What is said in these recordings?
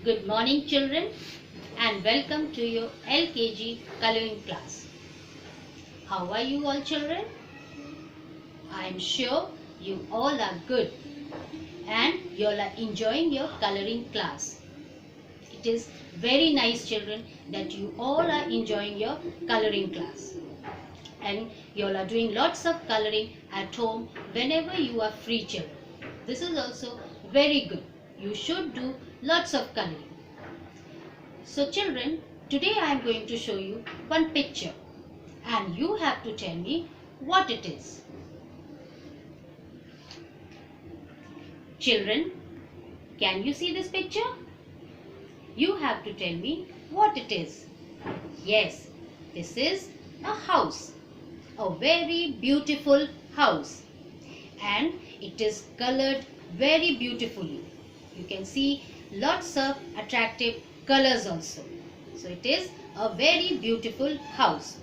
Good morning children and welcome to your LKG coloring class. How are you all children? I am sure you all are good and you all are enjoying your coloring class. It is very nice children that you all are enjoying your coloring class. And you all are doing lots of coloring at home whenever you are free children. This is also very good. You should do lots of coloring. So children, today I am going to show you one picture and you have to tell me what it is. Children, can you see this picture? You have to tell me what it is. Yes, this is a house. A very beautiful house. And it is colored very beautifully. You can see lots of attractive colors also. So it is a very beautiful house.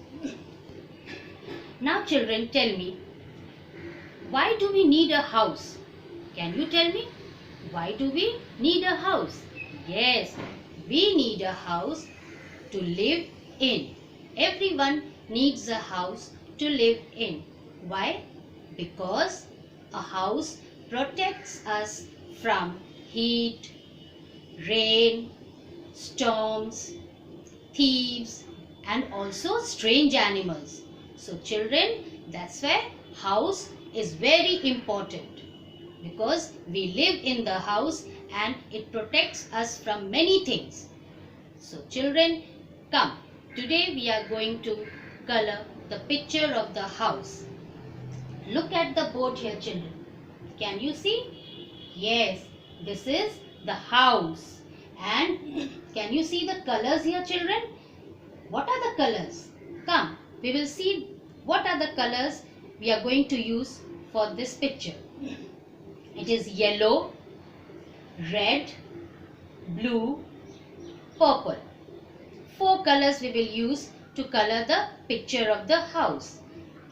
Now children, tell me, why do we need a house? Can you tell me? Why do we need a house? Yes, we need a house to live in. Everyone needs a house to live in. Why? Because a house protects us from heat, rain, storms, thieves and also strange animals. So children, that's why house is very important because we live in the house and it protects us from many things. So children, come. Today we are going to color the picture of the house. Look at the board here children. Can you see? Yes, this is the house. And can you see the colors here children? What are the colors? Come, we will see what are the colors we are going to use for this picture. It is yellow, red, blue, purple. 4 colors we will use to color the picture of the house.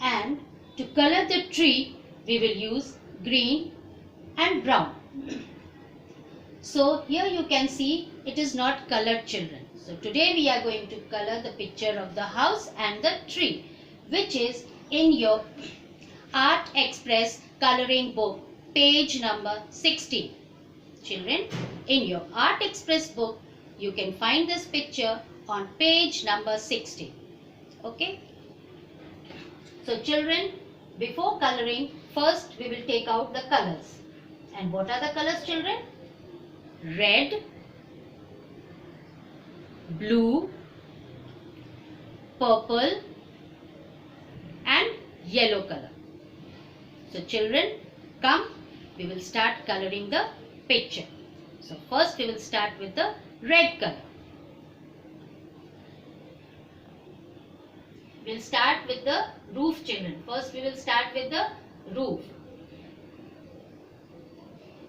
And to color the tree, we will use green and brown. So here you can see it is not colored children. So today we are going to color the picture of the house and the tree, which is in your Art Express coloring book, page number 16. Children, in your Art Express book, you can find this picture on page number 16. Okay? So children, before coloring, first we will take out the colors. And what are the colors children? Red, blue, purple and yellow color. So children, come, we will start coloring the picture. So first we will start with the red color. We will start with the roof children. First we will start with the roof.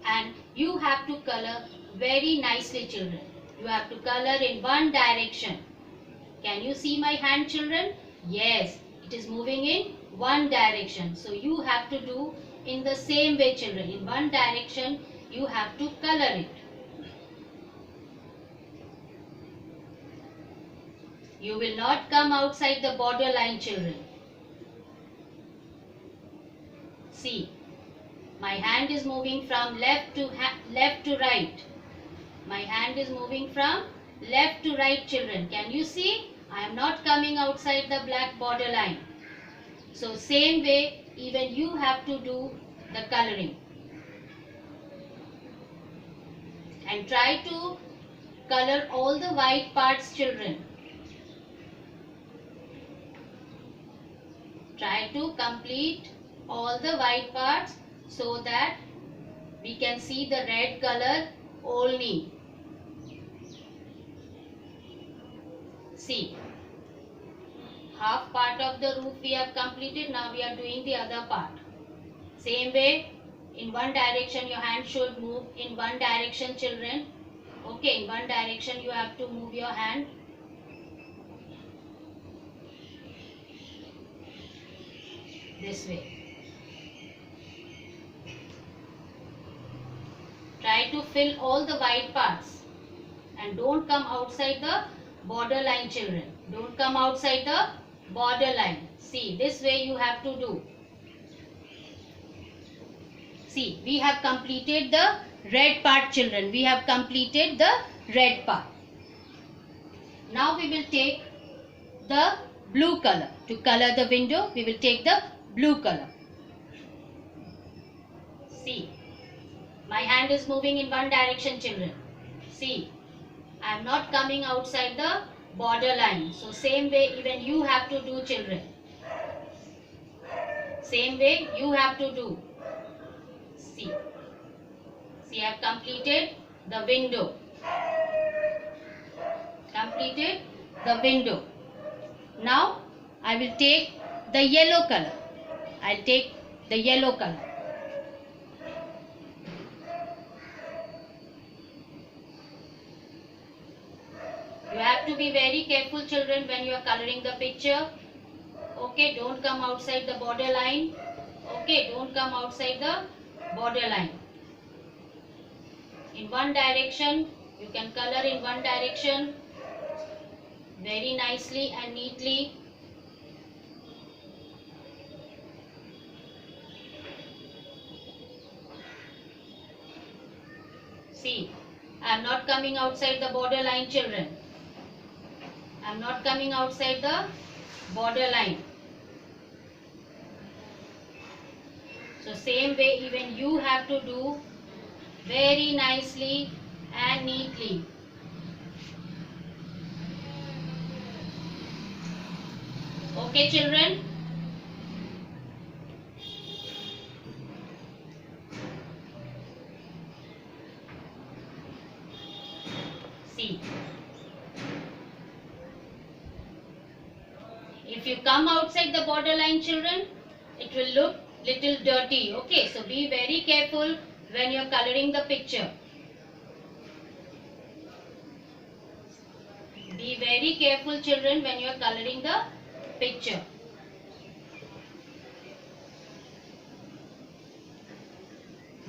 And you have to color very nicely children. You have to color in one direction. Can you see my hand children? Yes, it is moving in one direction. So you have to do in the same way children. In one direction you have to color it. You will not come outside the border line children. See, my hand is moving from left to right. My hand is moving from left to right children. Can you see? I am not coming outside the black border line. So same way even you have to do the coloring. And try to color all the white parts children. Try to complete all the white parts so that we can see the red color only. See, half part of the roof we have completed. Now we are doing the other part. Same way, in one direction your hand should move in one direction children. Okay, in one direction you have to move your hand. This way. Try to fill all the white parts don't come outside the borderline, children. Don't come outside the borderline. See, this way you have to do. See, we have completed the red part, children. We have completed the red part. Now we will take the blue color. To color the window, we will take the blue color. See, my hand is moving in one direction, children. See, I am not coming outside the borderline. So same way even you have to do, children. Same way you have to do. See, I have completed the window. Completed the window. Now I will take the yellow color. I'll take the yellow color. You have to be very careful, children, when you are coloring the picture. Okay, don't come outside the borderline. Okay, don't come outside the borderline. In one direction, you can color in one direction very nicely and neatly. See, I am not coming outside the borderline, children. I am not coming outside the borderline. So same way even you have to do very nicely and neatly. Okay, children? See, if you come outside the borderline, children, it will look little dirty. Okay, so be very careful when you are coloring the picture. Be very careful, children, when you are coloring the picture.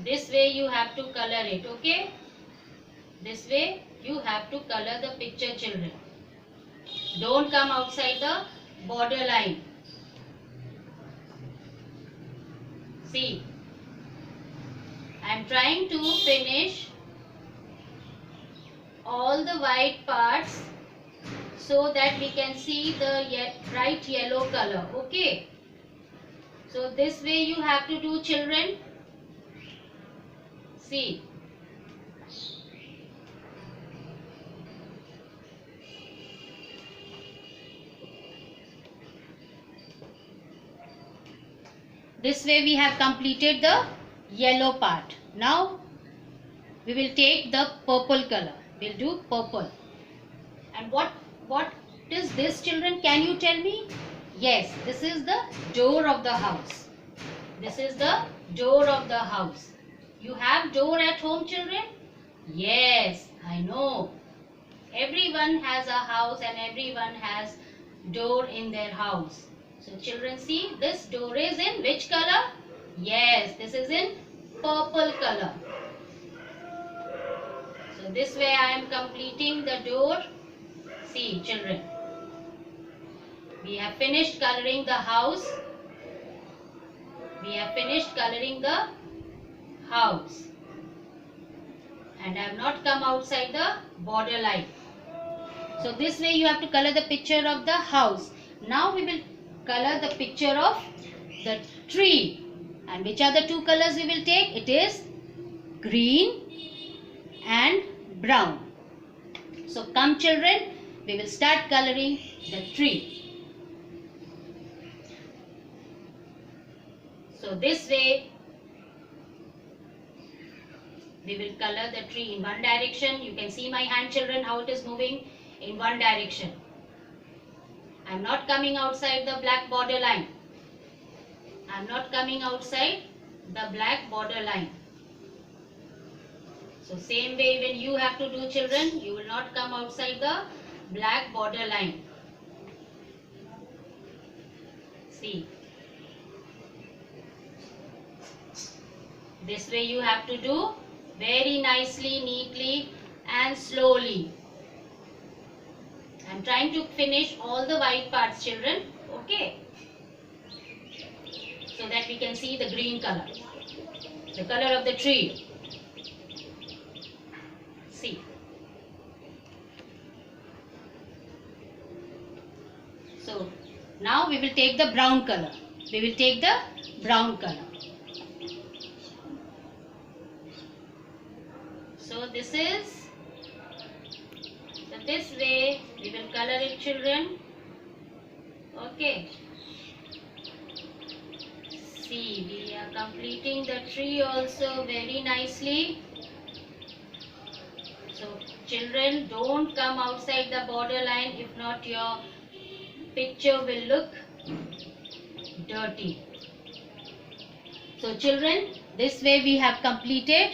This way you have to color it, okay? This way you have to color the picture, children. Don't come outside the borderline. See, I am trying to finish all the white parts so that we can see the bright yellow color. Okay. So this way you have to do, children. See. This way we have completed the yellow part. Now we will take the purple color. We'll do purple. And what is this, children? Can you tell me? Yes, this is the door of the house. This is the door of the house. You have door at home, children? Yes, I know. Everyone has a house and everyone has door in their house. So children, see, this door is in which color? Yes, this is in purple color. So this way I am completing the door. See, children, we have finished coloring the house. We have finished coloring the house. And I have not come outside the borderline. So this way you have to color the picture of the house. Now we will color the picture of the tree. And which are the two colors we will take? It is green and brown. So come, children, we will start coloring the tree. So this way we will color the tree in one direction. You can see my hand, children, how it is moving in one direction. I am not coming outside the black border line. I am not coming outside the black border line. So same way when you have to do, children, you will not come outside the black border line. See. This way you have to do very nicely, neatly and slowly. I'm trying to finish all the white parts, children. Okay. So that we can see the green color. The color of the tree. See. So now we will take the brown color. We will take the brown color. So this way we will color it, children. Okay. See, we are completing the tree also very nicely. So children, don't come outside the border line, if not your picture will look dirty. So children, this way we have completed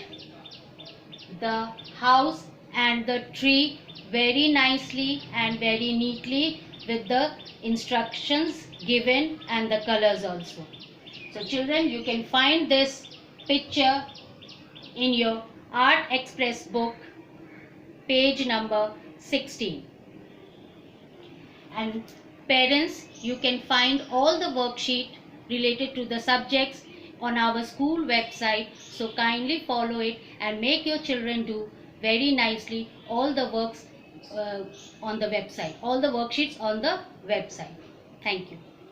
the house and the tree very nicely and very neatly with the instructions given and the colors also. So children, you can find this picture in your Art Express book, page number 16. And parents, you can find all the worksheet related to the subjects on our school website. So kindly follow it and make your children do very nicely all the works on the website, all the worksheets on the website. Thank you.